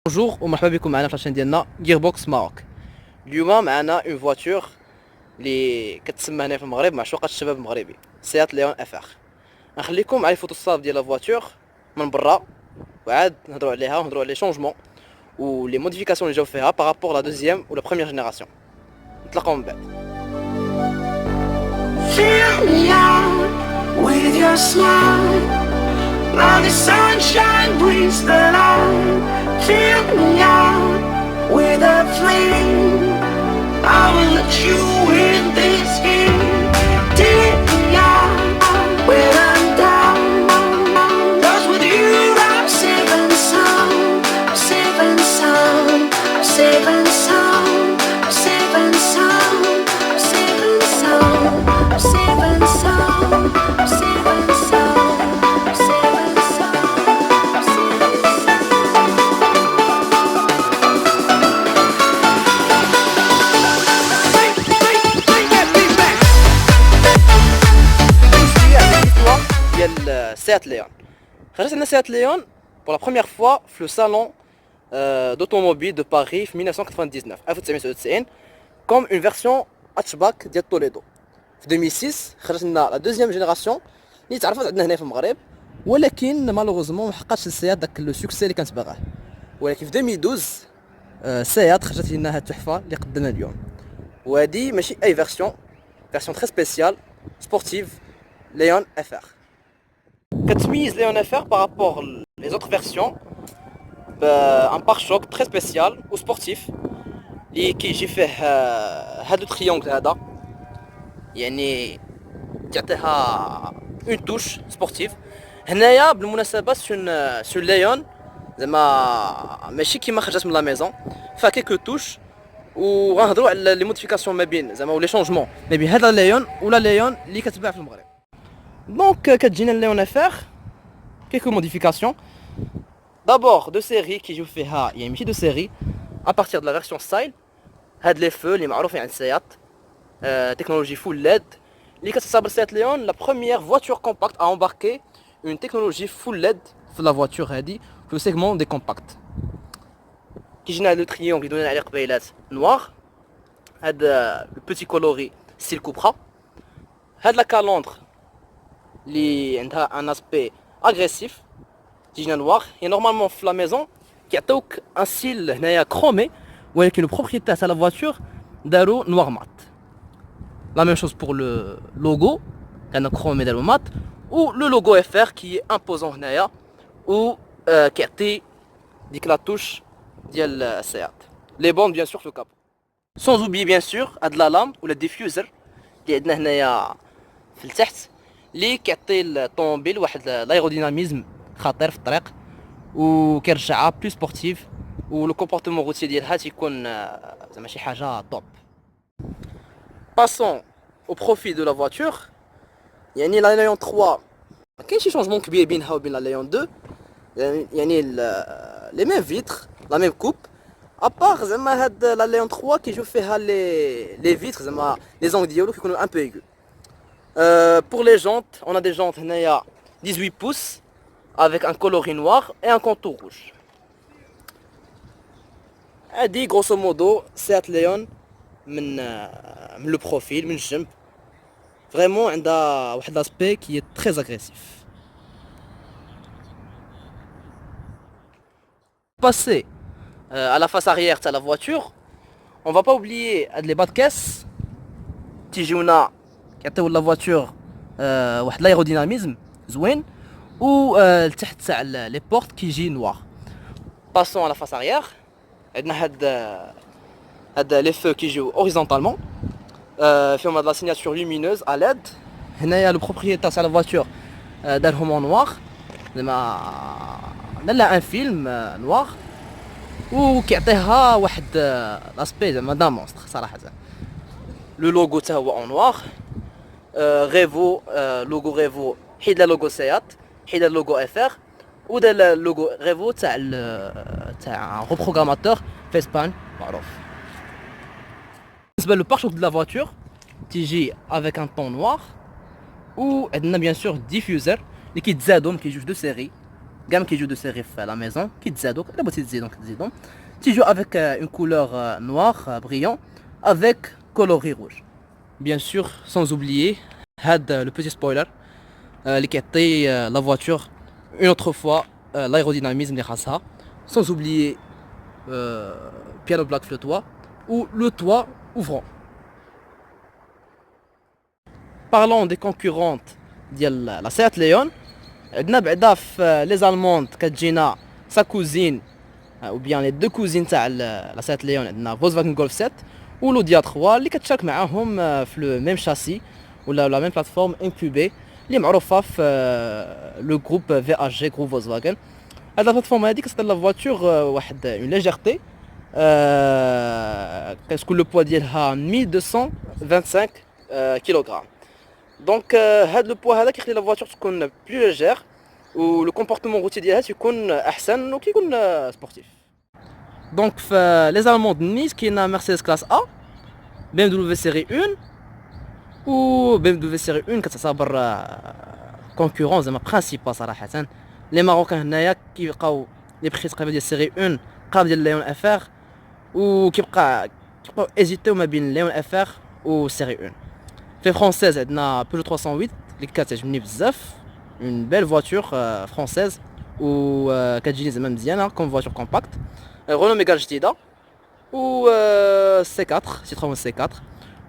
Bonjour ومرحبا بكم معنا في لاشين ديالنا Gearbox Maroc. اليوم معنا اون فواتور اللي كتسمى هنا في المغرب معشوقة الشباب المغربي سيات ليون اف ار. نخليكم مع الفوتوستاف ديال لا فواتور من برا وعاد نهضروا عليها ونهضروا على لي شونجمون و لي موديفيكاسيون اللي جاو فيها بارابور لا دوزيام و لا بروميير جينيراسيون. نتلاقاو من بعد. Fill me out with your smile. Now the sunshine brings the light. Fill me out with a flame. I will let you in this game. Take me out when I'm down. 'Cause with you I'm safe and sound. I'm safe and sound. I'm safe and sound. I'm safe and sound. I'm safe and sound. I'm safe and sound. I'm safe and sound. I'm safe and sound. I'm safe and ديال سيات ليون. خرجت لنا سيات ليون pour la première fois في لو salon d'automobile de Paris في 1999 comme une version hatchback ديال توليدو. في 2006 خرجت لنا لا دوزيام جينيراسيون اللي تعرفت عندنا هنا في المغرب، ولكن مالوغوزمون ما حققش السيات داك لو سوكسي اللي كانت باغاه. ولكن في 2012 سيات خرجت لنا هاد التحفه اللي قدمنا اليوم، وهادي ماشي اي فيرسيون تري سبيسيال سبورتيف ليون اف ار. كتميز ليون اف ار بارابور لي زوتر فيرسيون بان بار-شوك تري سبيسيال و سبورتيف اللي كيجي فيه هاد لو تريونغل هذا، يعني تعطيها اون توش سبورتيف. هنايا بالمناسبه سون ليون زعما ماشي كيما خرجت من لا ميزون، فيها كيكو توش وغنهضروا على لي موديفيكاسيون ما بين زعما ولي شونجمون ما بين هذا ليون ولا ليون اللي كتباع في المغرب. دونك كتجينا ليون افير كيكو موديفيكاسيون دابور دو سيري كيجيو فيها، يعني ماشي دو سيري ابارتير دو لا فيرسيون ستايل. هاد لي فو اللي معروفين عند سيات تكنولوجي فول ليد اللي كتعتبر سيات ليون لا بروميير فواتور كومباكت ا امباركي اون تكنولوجي فول ليد في لا فواتور هادي في لو سيغمون دي كومباكت. كيجينا لو تريونغ اللي دونا عليه قبيلات نوار، هاد لو بوتي كولوري ستيل كوبرا، هاد لا كالوندر اللي عندها ان اسبي اغريسيف تيجينا نوار. هي نورمالمون في لا ميزون كيعطيوك ان ستيل هنايا كرومي، ولكن البروبريتير تاع لا فواتور دارو نوار مات. لا ميم شوز بور لو لوغو كان كرومي دارو مات، و لو لوغو اف ار كي امبوزون هنايا و كيعطي ديك لا توش ديال السيات. لي بون بيان سور في الكابو، سون اوبلي بيان سور هاد لا لام ولا ديفيوزر اللي عندنا هنايا في التحت اللي كيعطي الطوموبيل واحد لايروديناميزم خطير في الطريق وكيرجعها بلو سبورتيف، و لو كومبورتمون روتي ديالها تيكون زعما شي حاجه توب. باسون او بروفيل دو لا فواتور، يعني لا ليون 3 ما كاينش شي شونجمون كبير بينها وبين لا ليون 2، يعني لي ميم فيتر لا ميم كوب ابار زعما هاد لا ليون 3 كيجيو فيها لي فيتر زعما لي زونغ ديالو كيكونوا ان بو ايغو. Pour les jantes, on a des jantes هنايا 18 pouces avec un coloris noir et un contour rouge. هادي grosso modo سيات ليون من لو بروفيل من الجنب. فريمون عندها واحد لاسبي كي تري اغريسيف. Passer à la face arrière تاع la voiture, on va pas oublier هاد لي باد كاس تيجيونا كيعطيو لا فواتور واحد لايروديناميزم زوين، و لتحت تاع لي بورت كيجي نوار. باسون على فاس اريير عندنا هاد لي فو كيجيو اوريزونتالمون فيهم هاد لا سيناتور لومينوز ا ليد. هنايا لو بروبريتير تاع لا فواتور دارهم اون نوار، زعما لا ان فيلم نوار، و كيعطيها واحد لاسبي زعما دا مونستر صراحه. لو لوغو تا هو اون نوار. ريفو لوغو ريفو حيد لوغو سيات، حيد لوغو اف ار، ودار لوغو ريفو تاع روبروغراماتور في اسبان معروف. بالنسبه لو بارشوك دو لا فواتور تيجي افيك ان طون نوار، و عندنا بيان سور ديفيوزر اللي كيتزادو ما كيجيوش دو سيري gamme qui joue de série à la maison, qui تزادوا la بغيتي تزيدهم كتزيدهم. Qui joue avec une couleur noire brillant avec coloris rouge. Bien sûr, sans oublier le petit spoiler اللي كيعطي la voiture une autre fois l'aérodynamisme اللي خاصها. Sans oublier piano black le toit ou le toit ouvrant. Parlons des concurrentes ديال la Seat Leon. عندنا بعدا في les allemandes كتجينا sa cousine ou bien les deux cousines تاع la Seat Leon. عندنا Volkswagen Golf 7 ou l'Audi A3 اللي كتشارك معاهم في le même châssis ولا la même plateforme MQB اللي معروفه في le groupe VAG groupe Volkswagen. هاد la plateforme هادي كتعطي la voiture واحد une légèreté كتكون le poids ديالها 1225 kg. Donc هاد لو بوا هذا كيخلي لا فواتور تكون بلو ليجير و لو كومبورتمون روتي ديالها تيكون احسن وكيكون سبورتيف. دونك في لي زالموند نيس كاينه مرسيدس كلاس ا بي ام دبليو سيري 1 و بي ام دبليو سيري 1 كتعتبر كونكورون زعما برينسيبال صراحه. لي ماروكان هنايا كيبقاو لي بري تقريبا ديال سيري 1 قراب ديال ليون اف ار وكيبقاو ايزيتيو ما بين ليون اف ار و سيري 1. في فرونسيز عندنا بيجو 308 اللي كتعجبني بزاف اون بيل فواتور فرونسيز و كتجيني زعما مزيانه كوم فواتور كومباكت. رونو ميغال جديده و سي 4 سيتروين سي 4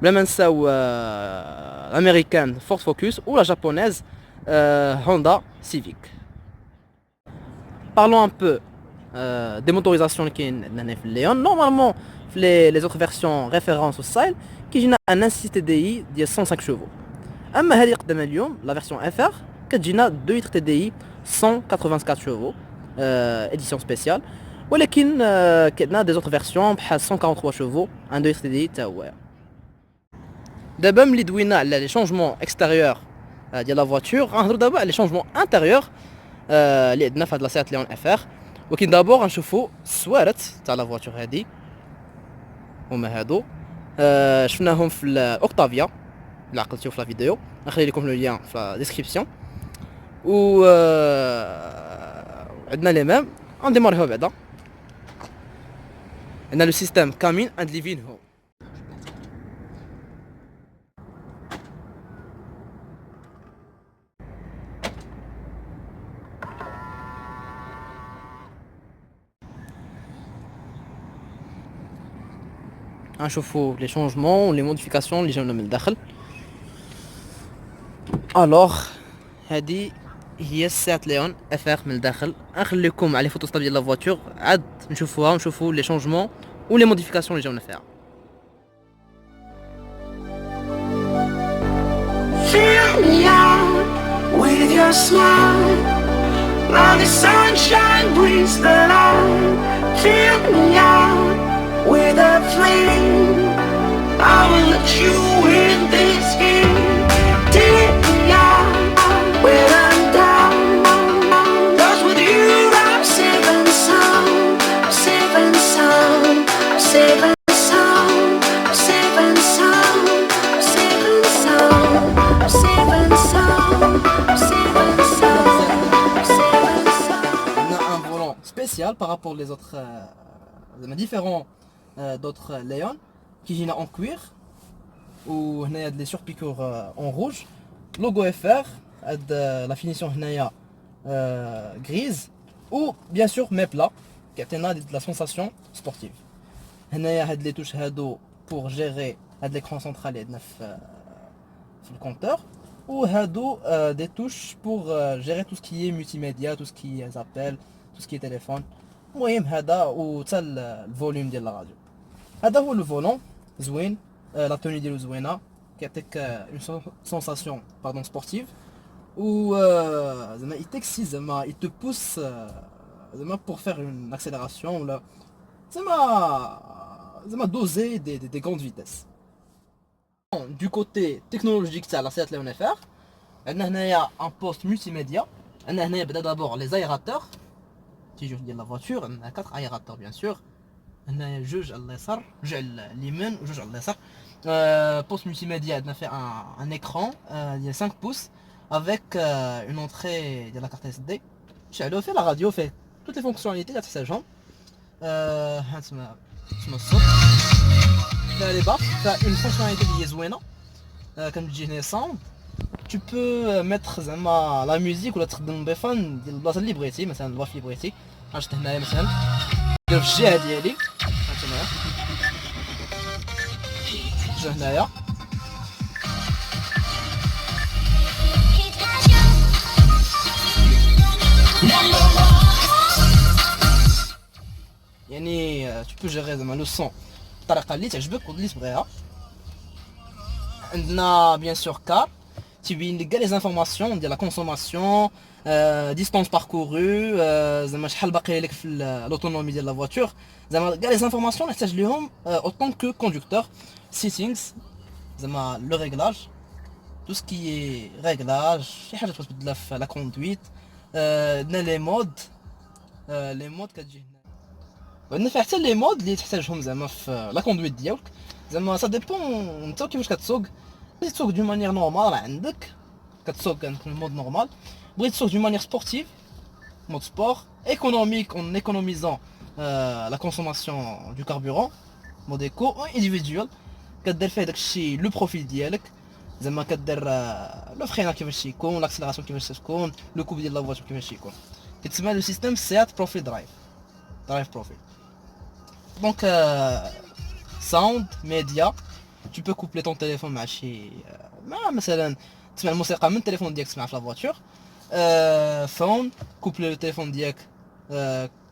بلا ما نساو الامريكان فورد فوكس و لا جابونيز هوندا سيفيك. Parlons un peu des motorisations اللي كاين عندنا في الليون. نورمالمون في les autres versions référence au style كيجينا ان انسي تي دي اي ديال 105 شوفو. اما هذه قدامنا اليوم لا فيرسيون اف ار كتجينا 2 لتر تي دي اي 184 شوفو اديسيون سبيسيال. ولكن كايننا دي زوتر فيرسيون بحال 143 شوفو ان 2 لتر تي دي اي تا هو. دابا ملي دوينا على لي شونجمون اكستيريور ديال لا فواتور غنهضروا دابا على لي شونجمون انتيريور اللي عندنا في هاد لا سيات ليون اف ار. ولكن دابور غنشوفوا السوارت تاع لا فواتور هادي هما هادو شفناهم في الاوكتافيا اللي عقلتيو في لا فيديو. نخلي لكم لو لين في لا ديسكريبسيون. و عندنا لي ميم غنديماريو بعدا. عندنا لو سيستيم كامين اند ليفين هوم. غنشوفوا لي شونجمون ولي موديفيكاسيون اللي جاونا من الداخل. الوغ هادي هي السيات ليون اف ار من الداخل. نخليكم على فوتو ستاب ديال لا فواتور عاد نشوفوها ونشوفوا لي شونجمون ولي موديفيكاسيون اللي جاونا فيها. Fill me out with your smile, now the sunshine brings the light. Fill me out with a flame, I will let you in this game. Take me out when I'm down, 'cause with you I'm safe and sound, safe and sound, safe and sound, safe and sound, safe and sound, safe and sound, safe and sound, safe and sound. On a un volant spécial par rapport aux autres différents d'autres Leon qui viennent en cuir ou هنايا des surpiqûres en rouge. Logo FR la finition هنايا grise ou bien sûr ميبلا كيعطينا de la sensation sportive. هنايا هاد لي توش هادو pour gérer هاد l'écran central اللي عندنا في الكونتور و هادو des touches pour gérer tout ce qui est multimédia, tout ce qui est appels, tout ce qui est téléphone. المهم هذا و حتى الفوليوم ديال الراديو. هذا هو لو فولون زوين. لا توني ديالو زوينه كيعطيك اون سونساسيون باردون سبورتيف و زعما يتكسي زعما يت بوس زعما بور فير اون اكسيليراسيون ولا زعما دوزي دي غروند فيتيس. دو كوتي تكنولوجيك تاع لا سيات ليون اف ار عندنا هنايا ان بوست ملتي ميديا. عندنا هنايا بدا دابور لي زايراتور تيجيو ديال لا فواتور. عندنا 4 ايراتور بيان سور. هنايا جوج على اليسار جوج على اليمين وجوج على اليسار. بوست ملتي ميديا عندنا فيه ان écran ديال 5 pouces avec une entrée ديال لا كارت اس دي تشعلو فيه لا راديو فيه توت لي فونكسيوناليتي اللي تحتاجهم ها تسمى الصوت فيها لي باف فيها اون فونكسيوناليتي اللي هي زوينه كتجي هنا ساوند tu peux mettre زعما لا ميوزيك ولا تخدم بفان ديال البلاصه اللي بغيتي مثلا الباف اللي بغيتي عرفت هنايا مثلا دير في الجهه ديالي هانتوما الجهه هنايا يعني tu peux gérer زعما لو سون بالطريقه اللي تعجبك واللي تبغيها عندنا بيان سور كار تيبين لك كاع لي زانفورماسيون ديال لا كونسوماسيون ديستونس باركورو زعما شحال باقي لك في لوتونومي ديال لا فواتور زعما كاع لي زانفورماسيون نحتاج ليهم اوطون كو كوندكتور سيتينغز زعما لو ريغلاج تو سكي ريغلاج شي حاجه تبغي تبدلها في لا كوندويت عندنا لي مود كتجي هنا وعندنا فيها حتى لي مود اللي تحتاجهم زعما في لا كوندويت ديالك زعما سا ديبون نتا كيفاش كتسوق بغيتي تسوق دو مانيير نورمال راه عندك كتسوق عندك المود نورمال بغيتي تسوق دو مانيير سبورتيف مود سبور économique en économisant la consommation du carburant مود ايكو individuel كدير فيه داكشي لو بروفيل ديالك زعما كدير لو فرينا كيفاش يكون لاكسيليراسيون كيفاش تكون لو كوب ديال لا فواتور كيفاش يكون كتسمى لو سيستيم سيات بروفيل درايف بروفيل دونك ساوند ميديا tu peux coupler ton téléphone مع شي مع مثلا تسمع الموسيقى من التليفون ديالك تسمعها في لا فواتور phone coupler le téléphone ديالك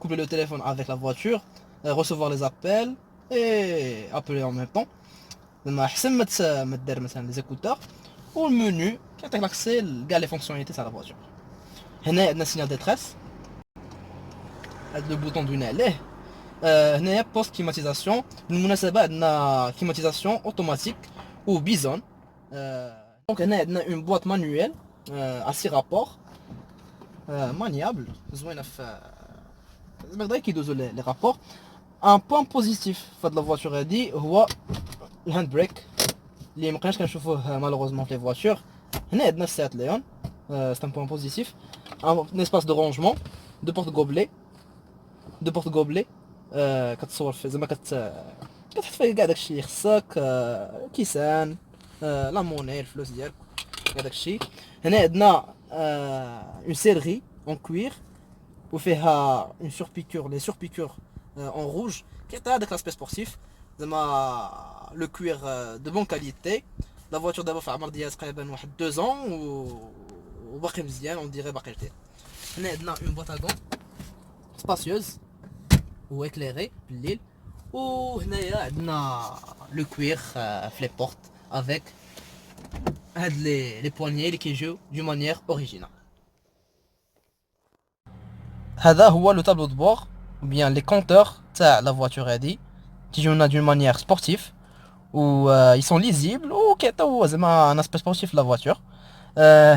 coupler le téléphone avec la voiture recevoir les appels et appeler en même temps زعما احسن ما دير مثلا لي زيكوتور والمنيو كيعطيك لاكسي لكاع لي فونكسيوناليتي تاع لا فواتور هنا عندنا سينيال ديتريس هاد لو بوطون دوينا عليه هنايا بوست كليماتيزاسيون بالمناسبه عندنا كليماتيزاسيون اوتوماتيك و بيزون دونك هنا عندنا اون بواط مانويل ا 6 رابور مانيابل زوينه في زعما دايما كيدوزو لي رابور ان بوين بوزيتيف في هاد لا فواتور هادي هو الهاند بريك اللي مابقيناش كنشوفوه مالوغوزمون في لي فواتور هنا عندنا السيات ليون سي ان بوين بوزيتيف ان اسباس دو رونجمون دو بورت غوبلي كتصور في زعما كتحط فيه كاع داكشي اللي خصك كيسان لا موني الفلوس ديالك كاع داكشي هنا عندنا اون سيرغي اون كوير وفيها اون سوربيكور لي سوربيكور اون روج كيعطي هذاك لاسبي سبورتيف زعما لو كوير دو بون كاليتي لا فواتور دابا في العمر ديالها تقريبا واحد 2 ans وباقي مزيان اون ديري باقي جديد هنا عندنا اون بواط ا غون سباسيوز و éclairé بالليل وهنايا عندنا لو كوير في لي بورت افيك هاد لي بوانيي اللي كيجيو دو مانيير اوريجينال هذا هو لو تابلو دو بور بيان لي كونتور تاع لا فواتور هادي تيجيونا دو مانيير سبورتيف و ils sont lisibles و كيعطيو زعما ان اسبي سبورتيف لا فواتور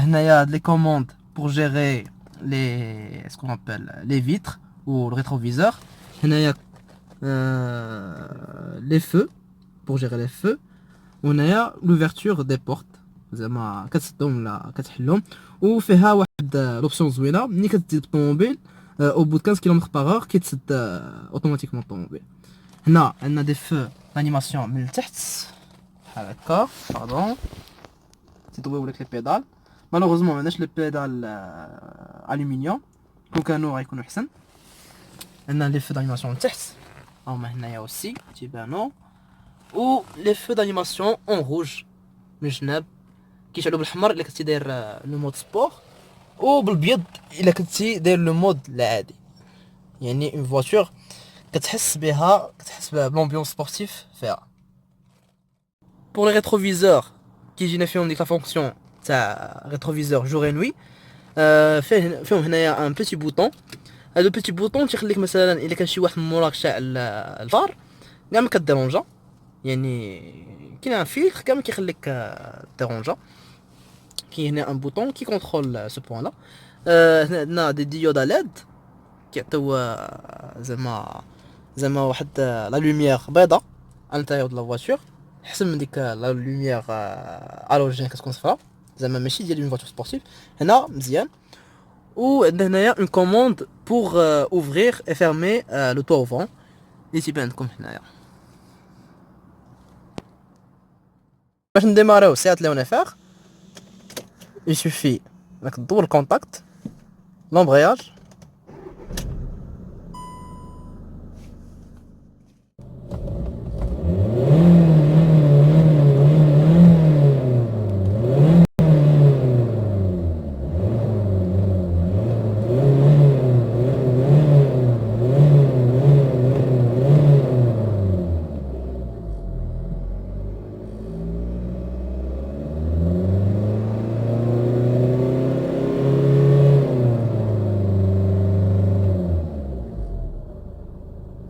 هنايا لي كوموند pour gérer les ce qu'on appelle les vitres ou le rétroviseur هنايا les feux pour gérer les feux وهنايا l'ouverture des portes زعما كتسدهم ولا كتحلهم وفيها واحد لوبسيون زوينه ملي كتزيد الطوموبيل او بو 15 كيلومتر باغ كيتسد اوتوماتيكمون الطوموبيل هنا عندنا دي فو دانيماسيون من التحت بحال هكا باردون تضويو لك لي بيدال مالوغوزمون معندناش لي بيدال الومنيوم كون كانوا غيكونوا احسن عندنا لي فو دانيماسيون من تحت هما هنايا اوسي تيبانو و لي فو دانيماسيون اون روج من الجناب كيشعلوا بالحمر الا كنتي داير لو مود سبور وبالبيض الا كنتي داير لو مود العادي يعني اون فواتور كتحس بلومبيونس سبورتيف فيها بور لي ريتروفيزور كيجينا فيهم ديك لا فونكسيون تاع ريتروفيزور جور اي نوي فيهم هنايا ان بيتي بوطون هذا البيتي بوطون تيخليك مثلا الا كان شي واحد من موراك شاعل الفار كاع ما كديرونجا يعني كاين ان فيلتر كامل كيخليك ديرونجا كاين هنا ان بوطون كي كونترول سو بوين لا هنا عندنا دي ديود ليد كيعطيو زعما واحد لا لوميير بيضاء على الانتيريور د لا فواتور احسن من ديك لا لوميير الوجين كتكون صفراء زعما ماشي ديال اون فواتور سبورتيف هنا مزيان ou هنايا une commande pour ouvrir et fermer le toit au vent اللي تيبان لكم هنايا. باش نديماريو سيات ليون افير il suffit راك تدور الكونتاكت l'embrayage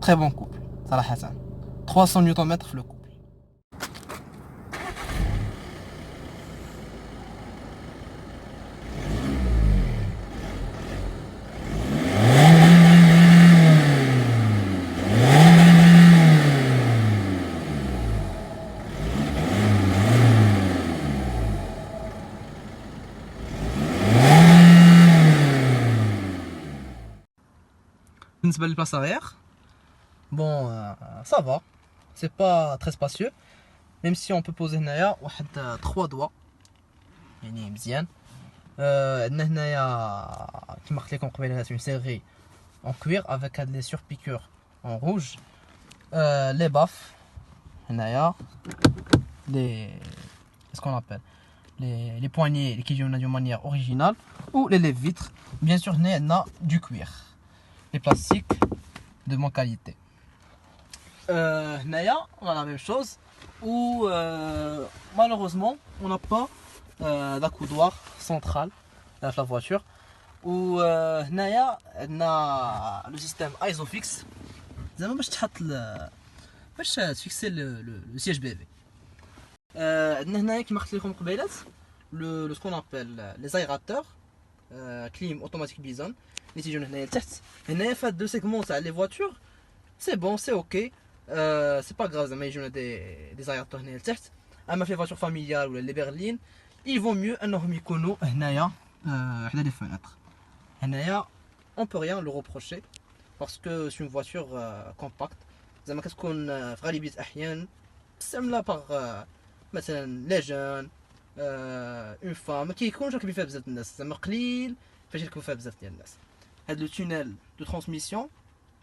très bon couple صراحة 300 نيوتن متر في الكوبل. بالنسبة للبلاص arrière bon ça va c'est pas très spacieux même si on peut poser هنايا واحد 3 doigts يعني مزيان. عندنا هنايا كيما قلت لكم قبيله une série en cuir avec les surpiqûres en rouge. Les baffes هنايا les qu'est-ce qu'on appelle les poignées qui viennent d'une manière originale ou les lèvres-vitres. Bien sûr هنا عندنا du cuir, les plastiques de bonne qualité. Naya, on a la même chose où malheureusement on n'a pas d'accoudoir central dans la voiture. Où Naya, on a le système Isofix. زعما باش تفيكسي le siège bébé. عندنا هنايا كيما قلت لكم قبيلات le ce qu'on appelle les aérateurs clim automatique bison اللي تيجيو هنايا لتحت. هنايا في هاد دو سيغمون تاع لي فواتور سي بون سي اوكي. سي با غراف زعما يجونا دي زايرتور هنايا لتحت. اما في فواتور فاميليال ولا لي برلين يفون ميو انهم يكونوا هنايا حدا لي فوناتر. هنايا اون بو ريان لو روبروشي باسكو سي اون فواتور كومباكت زعما كتكون في غالبيه الاحيان مستعمله باغ مثلا لي جون اون فام ما كيكونش راكبين فيها بزاف الناس زعما قليل فاش يركبوا فيها بزاف ديال الناس. هاد لو تونيل دو ترانسميسيون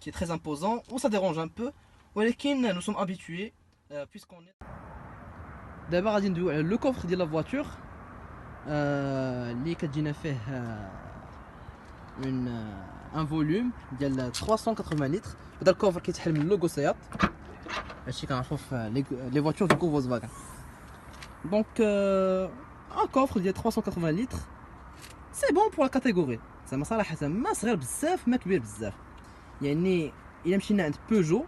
qui est très imposant ou ça dérange un peu ولكن nous sommes habitués puisqu'on est دابا غادي ندويو على لو كوفر ديال لا فواتور اللي كتجينا فيه ان فوليوم ديال 380 لتر. هذا الكوفر كيتحل من لوغو سيات هادشي كنعرفو في لي فواتور ديال فولكسفاغن. دونك ان كوفر ديال 380 لتر سي بون بور لا كاتيجوري زعما صراحه ما صغير بزاف ما كبير بزاف. يعني الا مشينا عند بيجو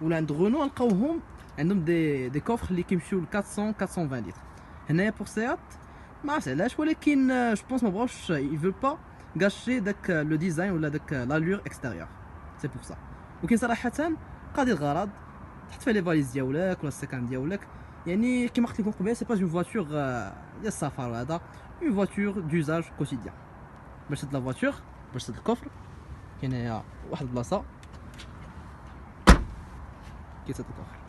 ولا عند غونو نلقاوهم عندهم دي كوفر اللي كيمشيو ل 400 420 لتر. هنايا بور سيات ما عرفتش علاش ولكن جو بونس ما بغاوش يفول با غاشي داك لو ديزاين ولا داك لالور اكستيريور سي بور سا. ولكن صراحه قاضي الغرض تحط فيها لي فاليز ديالك ولا السكان ديالك. يعني كيما قلت لكم قبيله سي با اون فواتور ديال السفر وهذا اون فواتور دوزاج كوتيديان. باش تشد لا فواتور باش تشد الكوفر كاين هنا واحد البلاصه كيتسد الكوفر.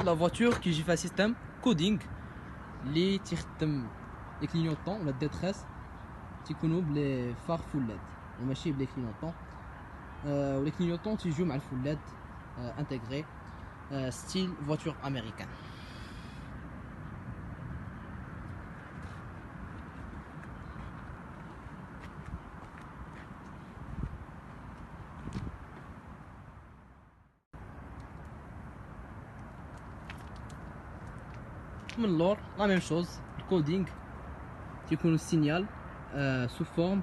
لا فواتور كيجي فيها سيستم كودينغ اللي تيخدم لي كلينيوطون ولا ديتريس تيكونوا بلي فار فول ليد وماشي بلي كلينيوطون. ولي كلينيوطون تيجيو مع الفول ليد انتيغري ستيل فواتور امريكان. من اللور لا ميم شوز الكودينغ تيكونوا السينيال سو فورم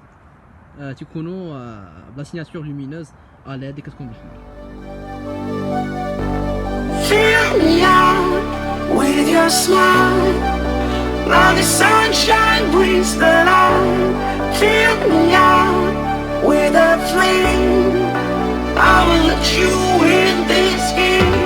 تيكونوا بلا سيناتور لومينوز ا ليد كتكون بالحمر. Fill me out with your smile. Now the sunshine brings the light. Fill me out with a flame. I will let you in this game.